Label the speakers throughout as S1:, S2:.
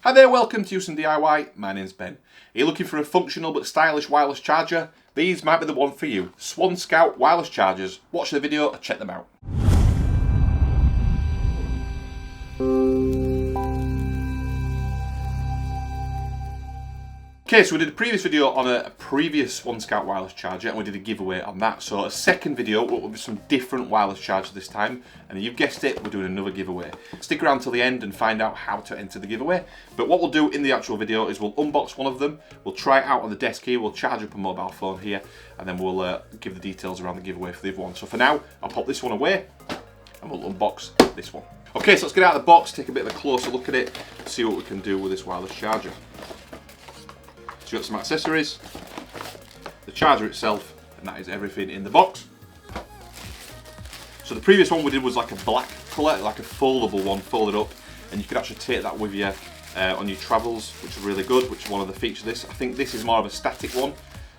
S1: Hi there, welcome to Some DIY. My name's Ben. Are you looking for a functional but stylish wireless charger? These might be the one for you. SwanScout wireless chargers. Watch the video and check them out. Okay, so we did a previous video on a previous SwanScout wireless charger and we did a giveaway on that. So a second video will be some different wireless chargers this time. And you've guessed it, we're doing another giveaway. Stick around till the end and find out how to enter the giveaway. But what we'll do in the actual video is we'll unbox one of them, we'll try it out on the desk here, we'll charge up a mobile phone here, and then we'll give the details around the giveaway for the other one. So for now, I'll pop this one away and we'll unbox this one. Okay, so let's get out of the box, take a bit of a closer look at it, see what we can do with this wireless charger. So you've got some accessories, the charger itself, and that is everything in the box. So the previous one we did was like a black colour, like a foldable one, folded up, and you could actually take that with you on your travels, which is really good, which is one of the features of this. I think this is more of a static one,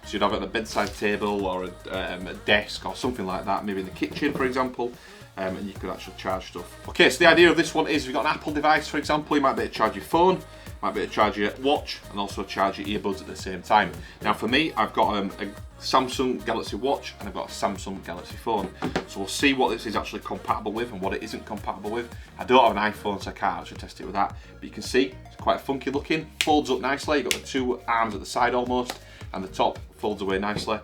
S1: so you'd have it on a bedside table or a desk or something like that, maybe in the kitchen for example, and you could actually charge stuff. Okay, so the idea of this one is if you've got an Apple device for example, you might be able to charge your phone, might be able to charge your watch and also charge your earbuds at the same time. Now for me, I've got a Samsung Galaxy Watch and I've got a Samsung Galaxy phone. So we'll see what this is actually compatible with and what it isn't compatible with. I don't have an iPhone so I can't actually test it with that, but you can see it's quite funky looking, folds up nicely, you've got the two arms at the side almost, and the top folds away nicely.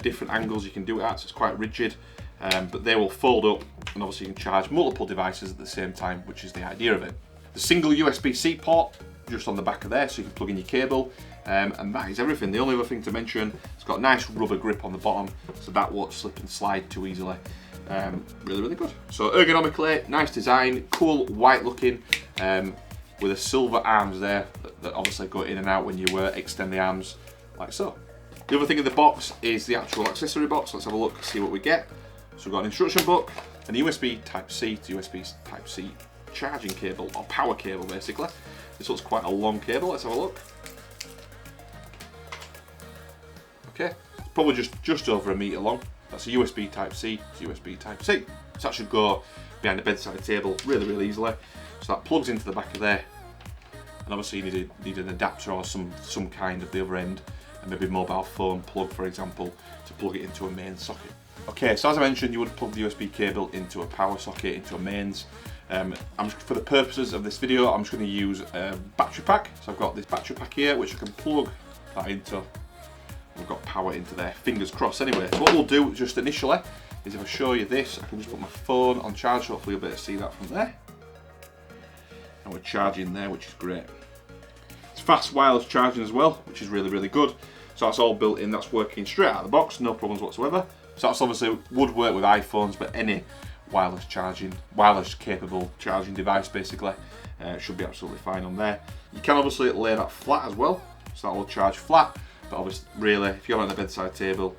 S1: Different angles you can do it at, so it's quite rigid, but they will fold up and obviously you can charge multiple devices at the same time, which is the idea of it. The single USB-C port just on the back of there, so you can plug in your cable, and that is everything. The only other thing to mention, it's got a nice rubber grip on the bottom, so that won't slip and slide too easily. Really good. So ergonomically, nice design, cool white looking, with a silver arms there that obviously go in and out when you extend the arms like so. The other thing in the box is the actual accessory box. Let's have a look, see what we get. So we've got an instruction book, and a USB Type-C to USB Type-C charging cable, or power cable basically. This looks quite a long cable, let's have a look. Okay, it's probably just over a metre long. That's a USB Type-C to USB Type-C. So that should go behind the bedside table really easily. So that plugs into the back of there. And obviously you need an adapter or some kind of the other end, and maybe a mobile phone plug for example, to plug it into a main socket. Okay, so as I mentioned, you would plug the USB cable into a power socket, into a mains. For the purposes of this video, I'm just going to use a battery pack. So I've got this battery pack here, which I can plug that into. We've got power into there, fingers crossed anyway. So what we'll do just initially is if I show you this, I can just put my phone on charge, hopefully you'll be able to see that from there. And we're charging there, which is great. It's fast wireless charging as well, which is really good. So that's all built in, that's working straight out of the box, no problems whatsoever. So that's obviously would work with iPhones, but any wireless capable charging device basically should be absolutely fine on there. You can obviously lay that flat as well, so that will charge flat, but obviously really if you're on the bedside table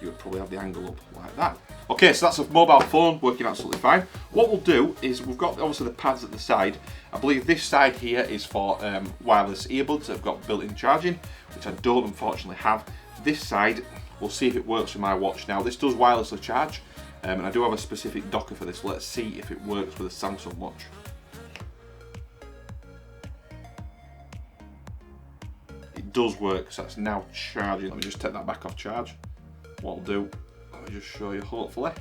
S1: you would probably have the angle up like that. Okay, so that's a mobile phone working absolutely fine. What we'll do is we've got obviously the pads at the side. I believe this side here is for wireless earbuds that have got built-in charging, which I don't unfortunately have. This side, we'll see if it works with my watch. Now this does wirelessly charge, and I do have a specific docker for this. Let's see if it works with a Samsung watch. It does work, so that's now charging. Let me just take that back off charge. What I'll do, let me just show you hopefully.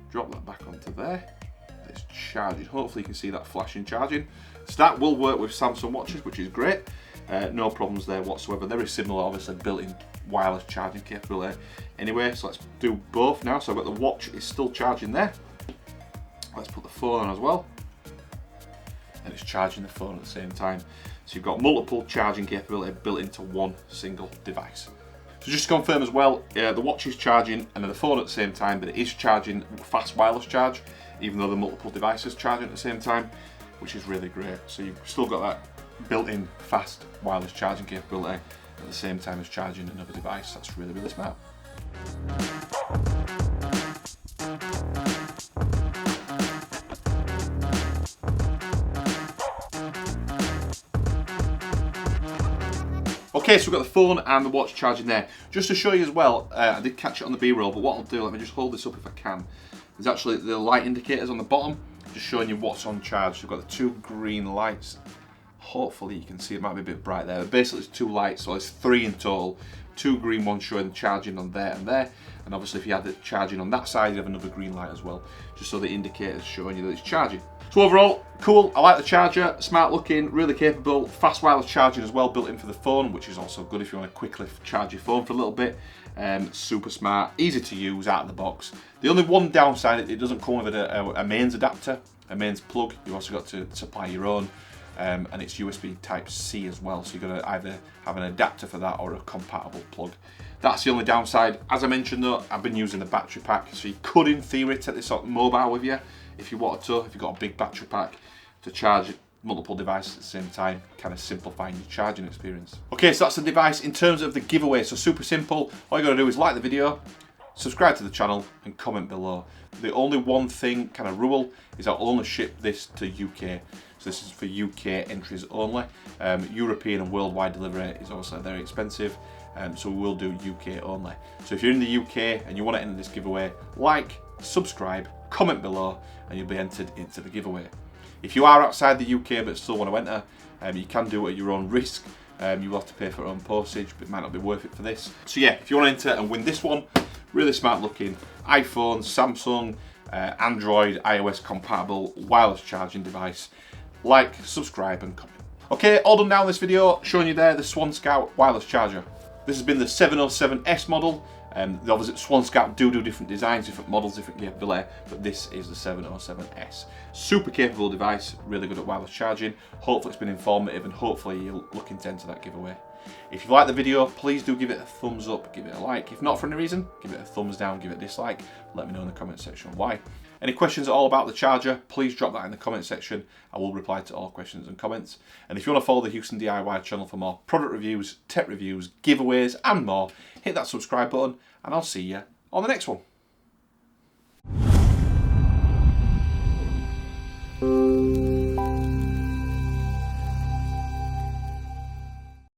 S1: Drop that back onto there. It's charging. Hopefully you can see that flashing charging. So that will work with Samsung watches, which is great. No problems there whatsoever. Very similar, obviously built-in wireless charging capability. Anyway, so let's do both now. So I've got the watch is still charging there. Let's put the phone on as well. And it's charging the phone at the same time. So you've got multiple charging capability built into one single device. So just to confirm as well, the watch is charging and the phone at the same time, but it is charging fast wireless charge, even though the multiple devices charging at the same time, which is really great. So you've still got that built-in fast wireless charging capability at the same time as charging another device. That's really smart. Okay, so we've got the phone and the watch charging there. Just to show you as well, I did catch it on the B-roll, but what I'll do, let me just hold this up if I can. There's actually the light indicators on the bottom, just showing you what's on charge. So we've got the two green lights Hopefully you can see, it might be a bit bright there, but basically it's 2 lights, so it's 3 in total. 2 green ones showing the charging on there and there, and obviously if you had the charging on that side, you have another green light as well, just so the indicator's showing you that it's charging. So overall, cool. I like the charger, smart looking, really capable, fast wireless charging as well, built in for the phone, which is also good if you want to quickly charge your phone for a little bit. Super smart, easy to use out of the box. The only one downside, it doesn't come with a mains adapter, a mains plug. You've also got to supply your own. And it's USB type C as well, so you've got to either have an adapter for that or a compatible plug. That's the only downside. As I mentioned though, I've been using a battery pack, so you could in theory take this sort of mobile with you if you wanted to, if you've got a big battery pack to charge multiple devices at the same time, kind of simplifying your charging experience. Okay, so that's the device. In terms of the giveaway, so super simple. All you got to do is like the video, subscribe to the channel and comment below. The only one thing, kind of rule, is I'll only ship this to UK. So this is for UK entries only. European and worldwide delivery is also very expensive, so we will do UK only. So if you're in the UK and you want to enter this giveaway, like, subscribe, comment below, and you'll be entered into the giveaway. If you are outside the UK but still want to enter, you can do it at your own risk. You will have to pay for your own postage, but it might not be worth it for this. So yeah, if you want to enter and win this one, really smart looking iPhone, Samsung, Android, iOS compatible wireless charging device, like, subscribe and comment. Okay, all done now in this video, showing you there the SwanScout wireless charger. This has been the 707S model. The opposite SwanScout do different designs, different models, different capability, but this is the 707S. Super capable device, really good at wireless charging. Hopefully it's been informative and hopefully you're looking to enter that giveaway. If you like the video, please do give it a thumbs up, give it a like. If not for any reason, give it a thumbs down, give it a dislike. Let me know in the comment section why. Any questions at all about the charger, please drop that in the comment section. I will reply to all questions and comments. And if you want to follow the Houston DIY channel for more product reviews, tech reviews, giveaways and more, hit that subscribe button and I'll see you on the next one.